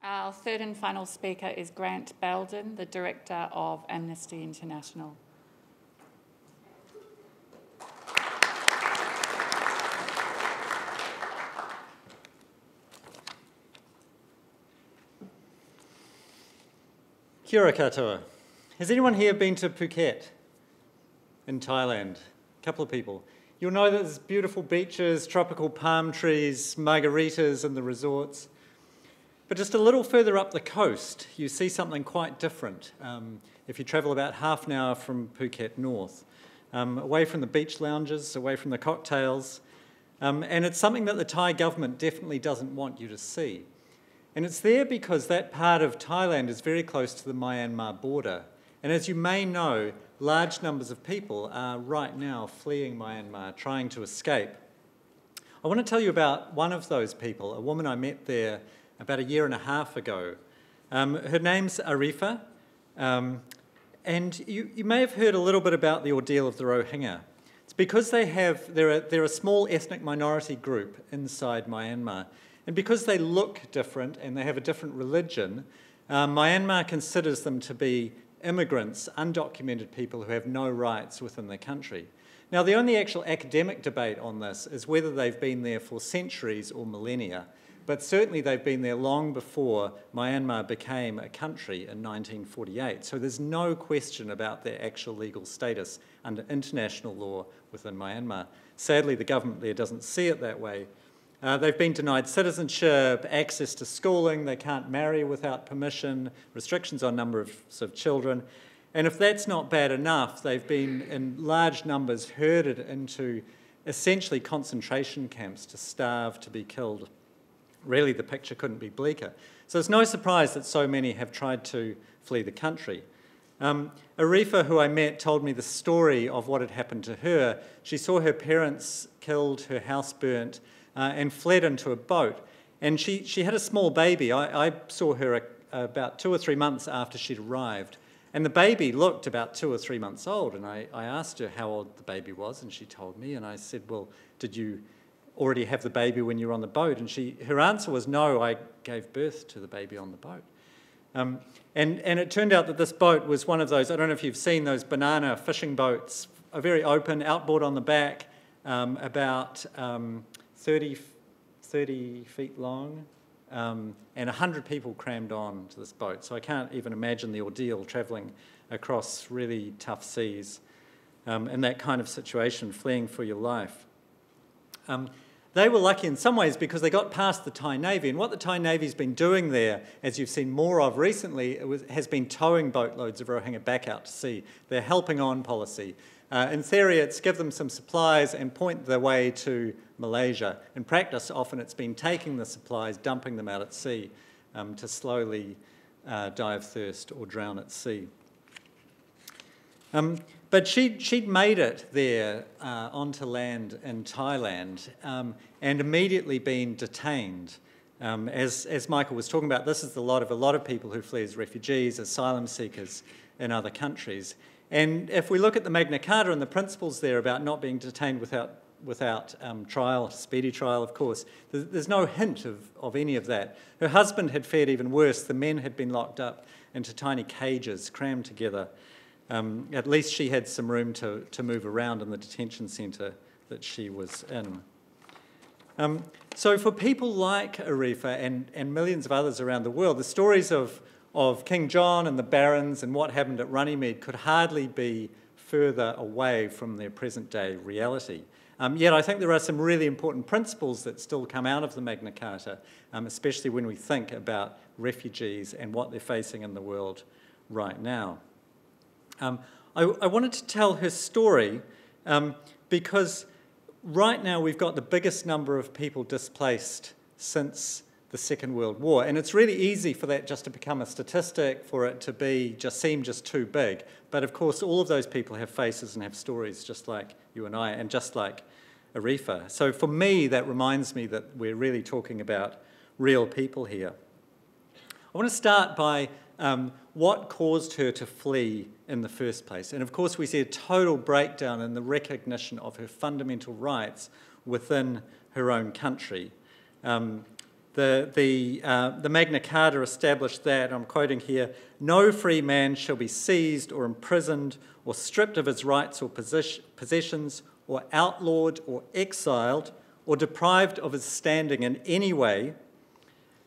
Our third and final speaker is Grant Bayldon, the Director of Amnesty International. Kia ora katoa. Has anyone here been to Phuket in Thailand? A couple of people. You'll know that there's beautiful beaches, tropical palm trees, margaritas in the resorts. But just a little further up the coast, you see something quite different if you travel about half an hour from Phuket north, away from the beach lounges, away from the cocktails. And it's something that the Thai government definitely doesn't want you to see. And it's there because that part of Thailand is very close to the Myanmar border. And as you may know, large numbers of people are right now fleeing Myanmar, trying to escape. I want to tell you about one of those people, a woman I met there about 1.5 years ago. Her name's Arifa, and you may have heard a little bit about the ordeal of the Rohingya. It's because they're a small ethnic minority group inside Myanmar. And because they look different and they have a different religion, Myanmar considers them to be immigrants, undocumented people who have no rights within their country. Now, the only actual academic debate on this is whether they've been there for centuries or millennia, but certainly they've been there long before Myanmar became a country in 1948. So there's no question about their actual legal status under international law within Myanmar. Sadly, the government there doesn't see it that way. They've been denied citizenship, access to schooling, they can't marry without permission, restrictions on numbers of children. And if that's not bad enough, they've been in large numbers herded into essentially concentration camps to starve, to be killed. Really, the picture couldn't be bleaker. So it's no surprise that so many have tried to flee the country. Arifa, who I met, told me the story of what had happened to her. She saw her parents killed, her house burnt, and fled into a boat. And she had a small baby. I saw her about 2 or 3 months after she'd arrived. And the baby looked about 2 or 3 months old. And I asked her how old the baby was, and she told me. And I said, well, did you already have the baby when you were on the boat? And her answer was, no, I gave birth to the baby on the boat. And it turned out that this boat was one of those, I don't know if you've seen those banana fishing boats, a very open, outboard on the back, about 30 feet long, and 100 people crammed on to this boat. So I can't even imagine the ordeal travelling across really tough seas in that kind of situation, fleeing for your life. They were lucky in some ways because they got past the Thai Navy, and what the Thai Navy's been doing there, as you've seen more of recently, has been towing boatloads of Rohingya back out to sea. They're helping on policy. In theory, it's give them some supplies and point their way to Malaysia. In practice, often it's been taking the supplies, dumping them out at sea to slowly die of thirst or drown at sea. But she'd made it there onto land in Thailand and immediately been detained. As Michael was talking about, this is the lot of a lot of people who flee as refugees, asylum seekers in other countries. And if we look at the Magna Carta and the principles there about not being detained without trial, speedy trial, of course, there's no hint of any of that. Her husband had fared even worse. The men had been locked up into tiny cages, crammed together. At least she had some room to move around in the detention centre that she was in. So for people like Arifa and millions of others around the world, the stories of King John and the barons and what happened at Runnymede could hardly be further away from their present-day reality. Yet I think there are some really important principles that still come out of the Magna Carta, especially when we think about refugees and what they're facing in the world right now. I wanted to tell her story because right now we've got the biggest number of people displaced since the Second World War, and it's really easy for that just to become a statistic, for it to seem just too big. But of course, all of those people have faces and have stories just like you and I, and just like Arifa. So for me, that reminds me that we're really talking about real people here. I want to start by what caused her to flee in the first place. And of course, we see a total breakdown in the recognition of her fundamental rights within her own country. The Magna Carta established that, I'm quoting here, "No free man shall be seized or imprisoned or stripped of his rights or possessions or outlawed or exiled or deprived of his standing in any way,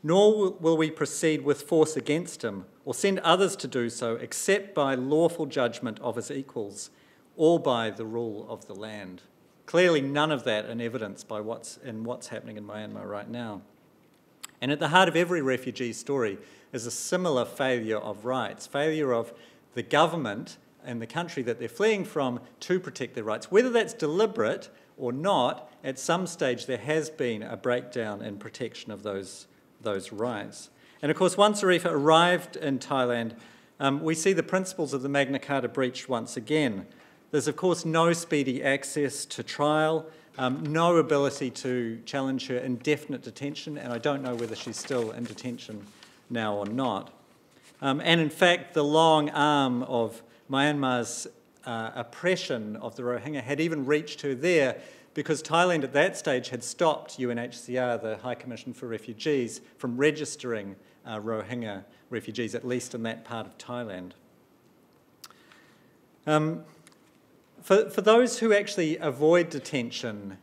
nor will we proceed with force against him or send others to do so except by lawful judgment of his equals or by the rule of the land." Clearly none of that in evidence by what's happening in Myanmar right now. And at the heart of every refugee story is a similar failure of rights, failure of the government and the country that they're fleeing from to protect their rights. Whether that's deliberate or not, at some stage there has been a breakdown in protection of those rights. And of course, once Arifa arrived in Thailand, we see the principles of the Magna Carta breached once again. There's of course no speedy access to trial, no ability to challenge her indefinite detention, and I don't know whether she's still in detention now or not. And in fact, the long arm of Myanmar's oppression of the Rohingya had even reached her there, because Thailand at that stage had stopped UNHCR, the High Commission for Refugees, from registering Rohingya refugees, at least in that part of Thailand. For those who actually avoid detention,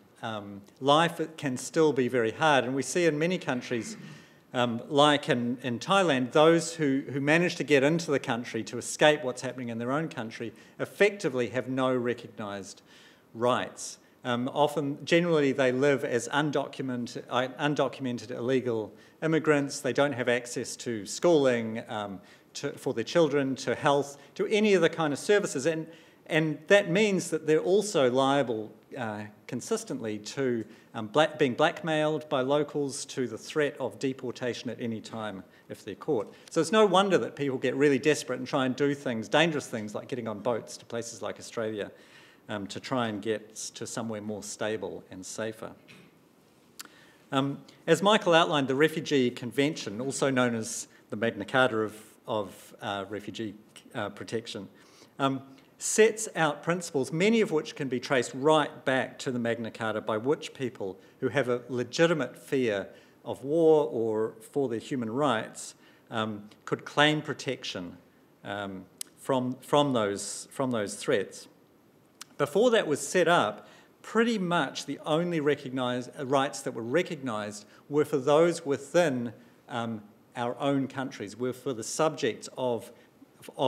life can still be very hard. And we see in many countries, like in Thailand, those who manage to get into the country to escape what's happening in their own country effectively have no recognised rights. Generally, they live as undocumented illegal immigrants. They don't have access to schooling, for their children, to health, to any of the kind of services. And that means that they're also liable consistently to being blackmailed by locals, to the threat of deportation at any time if they're caught. So it's no wonder that people get really desperate and try and do things, dangerous things, like getting on boats to places like Australia to try and get to somewhere more stable and safer. As Michael outlined, the Refugee Convention, also known as the Magna Carta of refugee protection, sets out principles, many of which can be traced right back to the Magna Carta, by which people who have a legitimate fear of war or for their human rights could claim protection from those threats. Before that was set up, pretty much the only rights that were recognised were for those within our own countries, were for the subjects of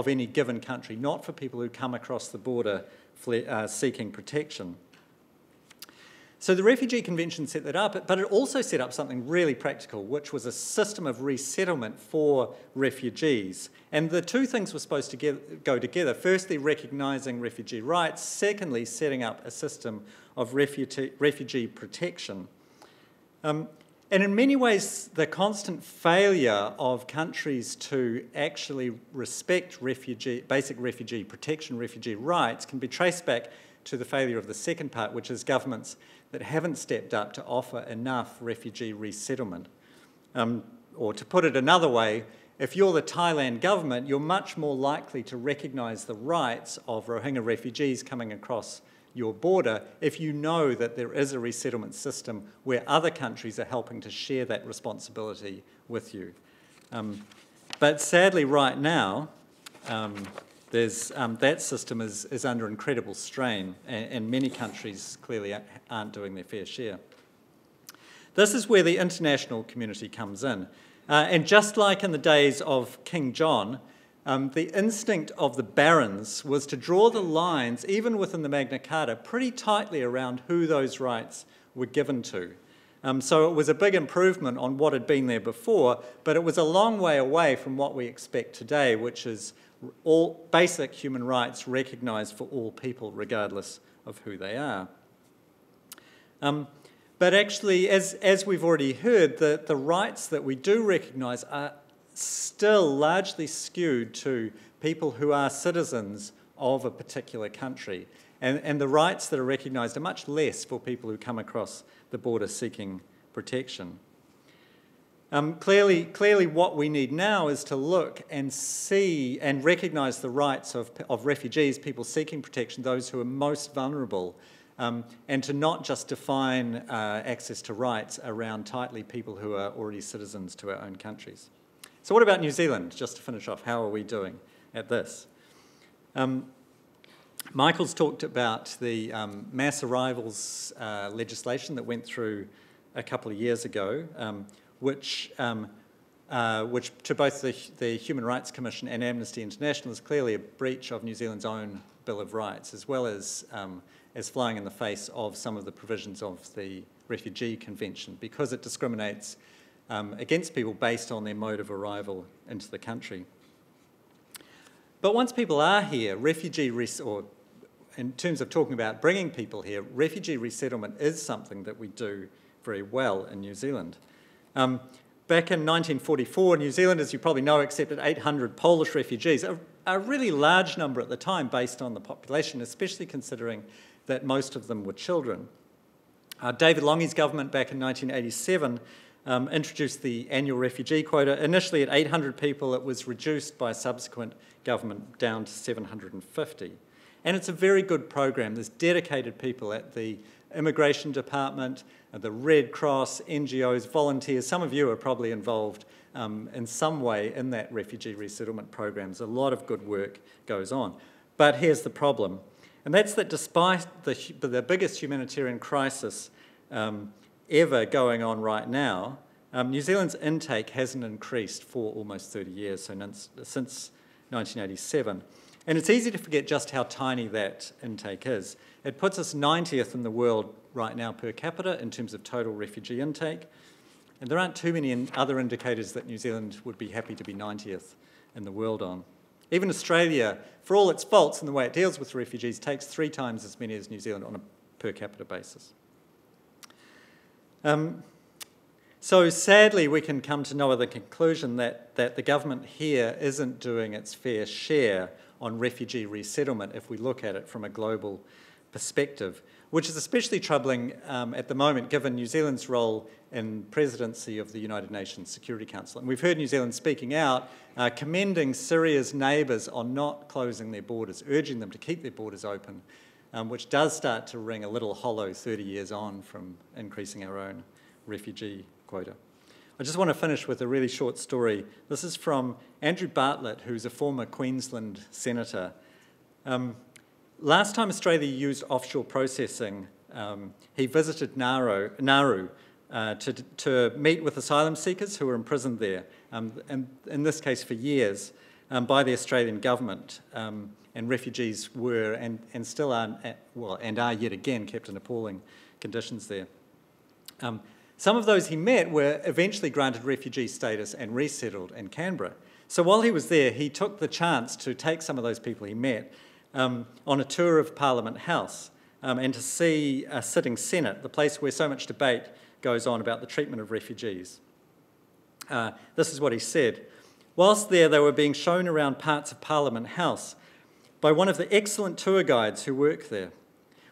any given country, not for people who come across the border seeking protection. So the Refugee Convention set that up, but it also set up something really practical, which was a system of resettlement for refugees. And the two things were supposed to go together. Firstly, recognising refugee rights. Secondly, setting up a system of refugee protection. And in many ways, the constant failure of countries to actually respect basic refugee protection, refugee rights, can be traced back to the failure of the second part, which is governments that haven't stepped up to offer enough refugee resettlement. Or to put it another way, if you're the Thailand government, you're much more likely to recognise the rights of Rohingya refugees coming across your border if you know that there is a resettlement system where other countries are helping to share that responsibility with you. But sadly, right now, that system is under incredible strain, and many countries clearly aren't doing their fair share. This is where the international community comes in. And just like in the days of King John, the instinct of the barons was to draw the lines, even within the Magna Carta, pretty tightly around who those rights were given to. So it was a big improvement on what had been there before, but it was a long way away from what we expect today, which is all basic human rights recognised for all people, regardless of who they are. But actually, as we've already heard, the rights that we do recognise are still largely skewed to people who are citizens of a particular country. And the rights that are recognised are much less for people who come across the border seeking protection. Clearly what we need now is to look and see and recognise the rights of refugees, people seeking protection, those who are most vulnerable, and to not just define access to rights around tightly people who are already citizens to our own countries. So what about New Zealand? Just to finish off, how are we doing at this? Michael's talked about the mass arrivals legislation that went through a couple of years ago, which to both the Human Rights Commission and Amnesty International is clearly a breach of New Zealand's own Bill of Rights, as well as flying in the face of some of the provisions of the Refugee Convention, because it discriminates against people based on their mode of arrival into the country. But once people are here, or in terms of talking about bringing people here, refugee resettlement is something that we do very well in New Zealand. Back in 1944, New Zealand, as you probably know, accepted 800 Polish refugees, a really large number at the time based on the population, especially considering that most of them were children. David Lange's government back in 1987 introduced the annual refugee quota. Initially at 800 people, it was reduced by a subsequent government down to 750. And it's a very good program. There's dedicated people at the Immigration Department, the Red Cross, NGOs, volunteers. Some of you are probably involved in some way in that refugee resettlement programs. A lot of good work goes on. But here's the problem, and that's that despite the biggest humanitarian crisis ever going on right now, New Zealand's intake hasn't increased for almost 30 years, so since 1987. And it's easy to forget just how tiny that intake is. It puts us 90th in the world right now per capita in terms of total refugee intake. And there aren't too many other indicators that New Zealand would be happy to be 90th in the world on. Even Australia, for all its faults in the way it deals with refugees, takes 3 times as many as New Zealand on a per capita basis. So sadly, we can come to no other conclusion that the government here isn't doing its fair share on refugee resettlement if we look at it from a global perspective, which is especially troubling at the moment given New Zealand's role in presidency of the United Nations Security Council. And we've heard New Zealand speaking out, commending Syria's neighbours on not closing their borders, urging them to keep their borders open, which does start to ring a little hollow 30 years on from increasing our own refugee quota. I just want to finish with a really short story. This is from Andrew Bartlett, who's a former Queensland senator. Last time Australia used offshore processing, he visited Nauru to meet with asylum seekers who were imprisoned there, and in this case for years, by the Australian government. And refugees were and still are, and are yet again kept in appalling conditions there. Some of those he met were eventually granted refugee status and resettled in Canberra. So while he was there, he took the chance to take some of those people he met on a tour of Parliament House and to see a sitting Senate, the place where so much debate goes on about the treatment of refugees. This is what he said. Whilst there, they were being shown around parts of Parliament House by one of the excellent tour guides who work there.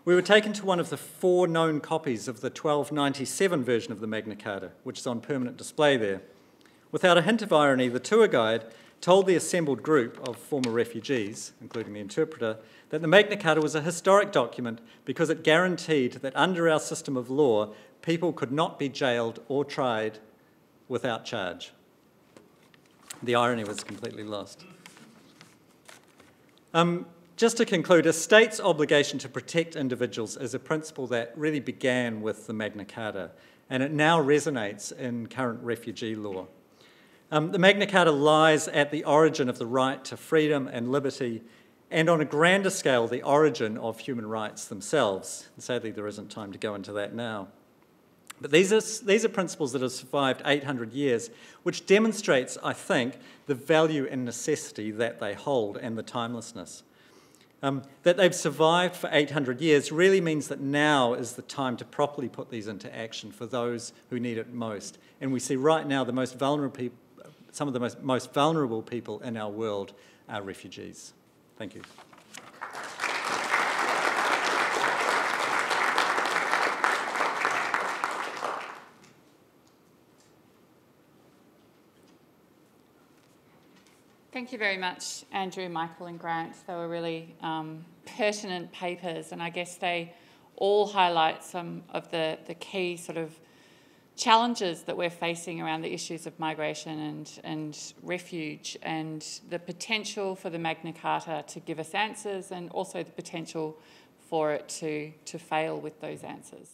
We were taken to one of the 4 known copies of the 1297 version of the Magna Carta, which is on permanent display there. Without a hint of irony, the tour guide told the assembled group of former refugees, including the interpreter, that the Magna Carta was a historic document because it guaranteed that under our system of law, people could not be jailed or tried without charge. The irony was completely lost. Just to conclude, a state's obligation to protect individuals is a principle that really began with the Magna Carta, and it now resonates in current refugee law. The Magna Carta lies at the origin of the right to freedom and liberty, and on a grander scale, the origin of human rights themselves. And sadly, there isn't time to go into that now. But these are principles that have survived 800 years, which demonstrates, I think, the value and necessity that they hold and the timelessness. That they've survived for 800 years really means that now is the time to properly put these into action for those who need it most. And we see right now the most vulnerable people, some of the most vulnerable people in our world are refugees. Thank you. Thank you very much, Andrew, Michael and Grant. They were really pertinent papers, and I guess they all highlight some of the key sort of challenges that we're facing around the issues of migration and refuge, and the potential for the Magna Carta to give us answers, and also the potential for it to fail with those answers.